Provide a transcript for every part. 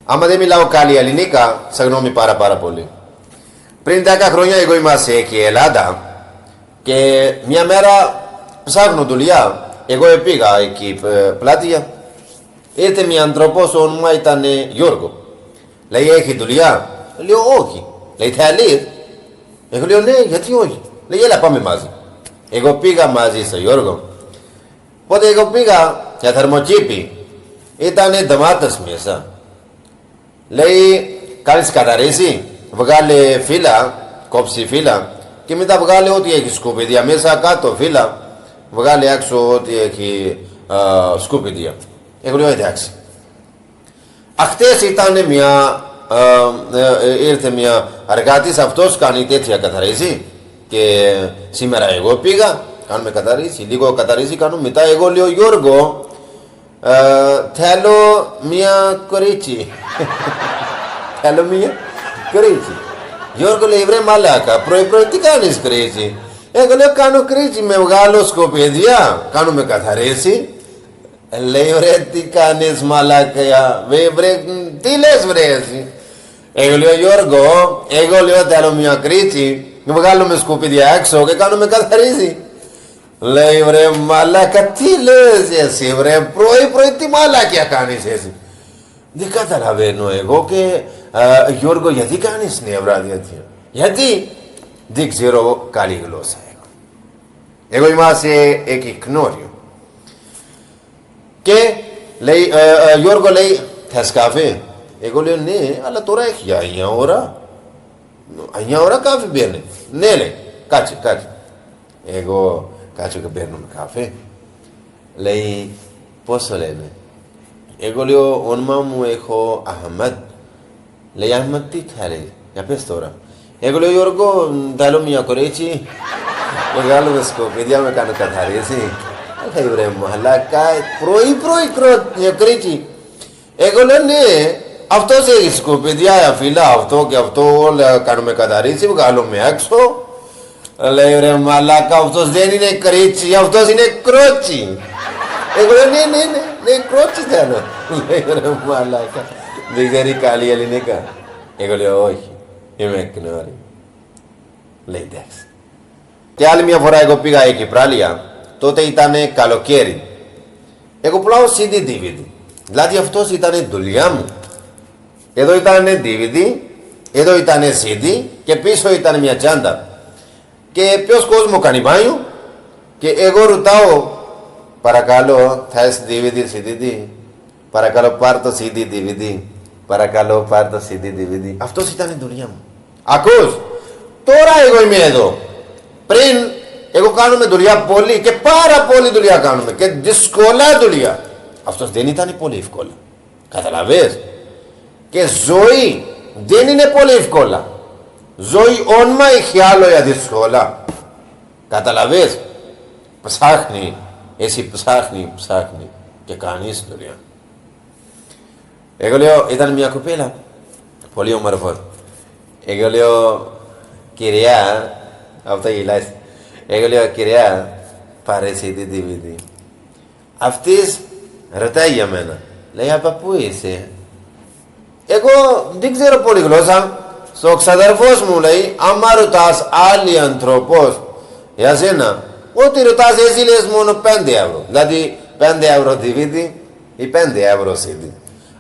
Άμα δεν μιλάω καλή ελληνικά, συγγνώμη πάρα πολύ. Πριν 10 χρόνια εγώ είμαστε εκεί Ελλάδα και μια μέρα ψάχνω δουλειά. Εγώ πήγα εκεί πλάτεια. Ήρθε μια άνθρωπος, ο όνομα ήταν Γιώργο. Λέει, έχει δουλειά? Λέω, όχι. Λέει, θέλεις? Εγώ λέω, ναι, γιατί όχι? Λέει, έλα πάμε μαζί. Εγώ πήγα μαζί στο Γιώργο. Πότε εγώ πήγα για θερμοκήπη, ήταν ντομάτες μέσα. Λέει, κάνεις καταρρύση, βγάλε φύλλα, κόψει φύλλα και μετά βγάλε ό,τι έχει σκουπίδια μέσα κάτω φύλλα. Βγάλε έξω ό,τι έχει σκουπίδια. Εγώ λέω, εντάξει. Αχτες ήταν ήρθε μια εργάτης, αυτός κάνει τέτοια καταρρύση και σήμερα εγώ πήγα, κάνουμε καταρρύση, λίγο καταρρύση κάνουμε, μετά εγώ λέω, Γιώργο, θέλω μια κορίτσι. Θέλω μια κορίτσι. Γιώργο λέει, βρε μαλάκα, πρωί τι κάνεις κορίτσι? Εγώ λέω, κάνω κορίτσι με βγάλω σκοπίδια, κάνουμε καθαρίσει. Λέει, ρε τι κάνεις μαλάκα, βρε, τι λες βρε εσύ? Εγώ λέω, Γιώργο, εγώ λέω θέλω μια κορίτσι, βγάλουμε σκοπίδια έξω και κάνουμε καθαρίσει. Λέει, βρε μαλάκα, τι λες εσύ βρε, πρωί τι μαλάκια κάνεις εσύ? Δεν καταλαβαίνω εγώ και Γιώργο, γιατί κάνεις νεύρα τέτοια? Γιατί? Δεν ξέρω καλή γλώσσα εγώ. Εγώ είμαστε εκεί κνόριο. Και λέει, Γιώργο λέει, θες καφέ? Εγώ λέω, ναι, αλλά τώρα έχει για 9 ώρα. 9 ώρα καφέ παίρνει. Ναι, λέει, κάτσε. Εγώ κάτσω και παίρνουμε καφέ. Λέει, πώς το λέμε? Εγώ λέω, όνομα μου έχω Αχμέτ. Λέει, Αχμέτ τι θέλει? Για πες τώρα. Εγώ λέω, Γιώργο, θέλω μια κορίτσι. Μεγάλο σκοπίδια με κάνω καθαρίσει. Λέει, βρε μαλάκα, πρωί κορίτσι. Εγώ λέω, ναι, αυτός έχει σκοπίδια, φύλλα, αυτό και αυτό, όλα κάνουμε καθαρίσει, βγάλουμε έξω. Λέει, ρε μαλάκα, αυτός δεν είναι κορίτσι, αυτός είναι κρότσι. Εγώ λέω, ναι, κρότσι θέλω. Λέει, ρε μαλάκα, δεν ξέρει καλή ελληνικά. Εγώ λέω, όχι, είμαι κνόρη. Λέει, εντάξει. Και άλλη μια φορά εγώ πήγα εκεί πράλια, τότε ήταν καλοκαίρι. Εγώ πλάω CD DVD. Δηλαδή αυτός ήταν δουλειά μου. Εδώ ήταν DVD, εδώ ήταν CD και πίσω ήταν μια τσάντα. Και ποιος κόσμο κάνει μπάνιο και εγώ ρωτάω, παρακαλώ, θες DVD, CD, παρακαλώ πάρ' το CD, DVD, παρακαλώ πάρ' το CD, DVD. Αυτός ήταν η δουλειά μου. Ακούς, τώρα εγώ είμαι εδώ. Πριν, εγώ κάνουμε δουλειά πολύ και πάρα πολύ δουλειά κάνουμε και δύσκολα δουλειά. Αυτός δεν ήταν πολύ εύκολα. Καταλαβες. Και ζωή δεν είναι πολύ εύκολα. Ζωή όνομα έχει άλλο για δύσκολα. Καταλαβες. Ψάχνει. Εσύ ψάχνει και κάνεις δουλειά. Εγώ λέω, ήταν μια κοπέλα πολύ όμορφο. Εγώ λέω, κυρία, αυτό γυλάς. Εγώ λέω, κυρία, πάρε CD DVD. Αυτής ρωτάει για μένα. Λέει, από πού είσαι? Εγώ δεν ξέρω πολύ γλώσσα. Στο ξαδερφός μου λέει, άμα ρωτάς άλλη ανθρώπος για σένα, ό,τι ρωτάς εσύ λες μόνο 5 ευρώ. Δηλαδή 5 ευρώ DVD ή 5 ευρώ CD.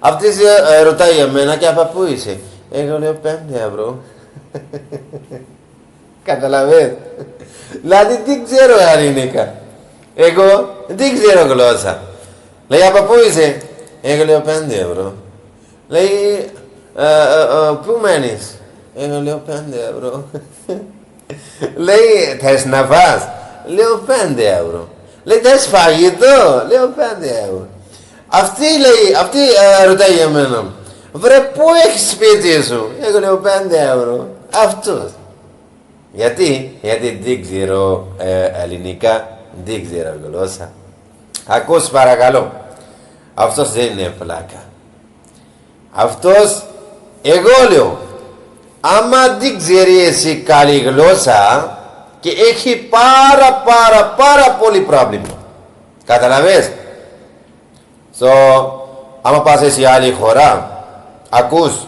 Αυτής ρωτάει για μένα και από πού είσαι? Εγώ λέω 5 ευρώ. Καταλαβες. Δηλαδή δεν ξέρω ελληνικά. Εγώ δεν ξέρω γλώσσα. Λέει, από πού είσαι? Εγώ λέω 5 ευρώ. Λέει, πού μένεις? Εγώ λέω 5 ευρώ. Λέει, θες να φας? Λέω 5 ευρώ. Λέει, θες φαγητό? Λέω 5 ευρώ. Αυτή ρωτάει για μένα, βρε, πού έχεις σπίτι σου? Εγώ λέω 5 ευρώ. Αυτός. Γιατί δεν ξέρω ελληνικά, δεν ξέρω γλώσσα. Ακούς παρακαλώ. Αυτός δεν είναι πλάκα. Αυτός, εγώ λέω, άμα δεν ξέρει εσύ καλή γλώσσα και έχει πάρα πολύ πρόβλημα. Καταλαβες. Άμα πας σε άλλη χώρα Ακούς,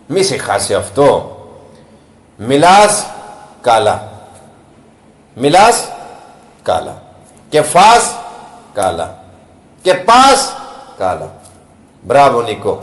μη σε χάσει αυτό. Μιλάς καλά. Μιλάς καλά. Και φας καλά. Και πας καλά. Μπράβο Νίκο.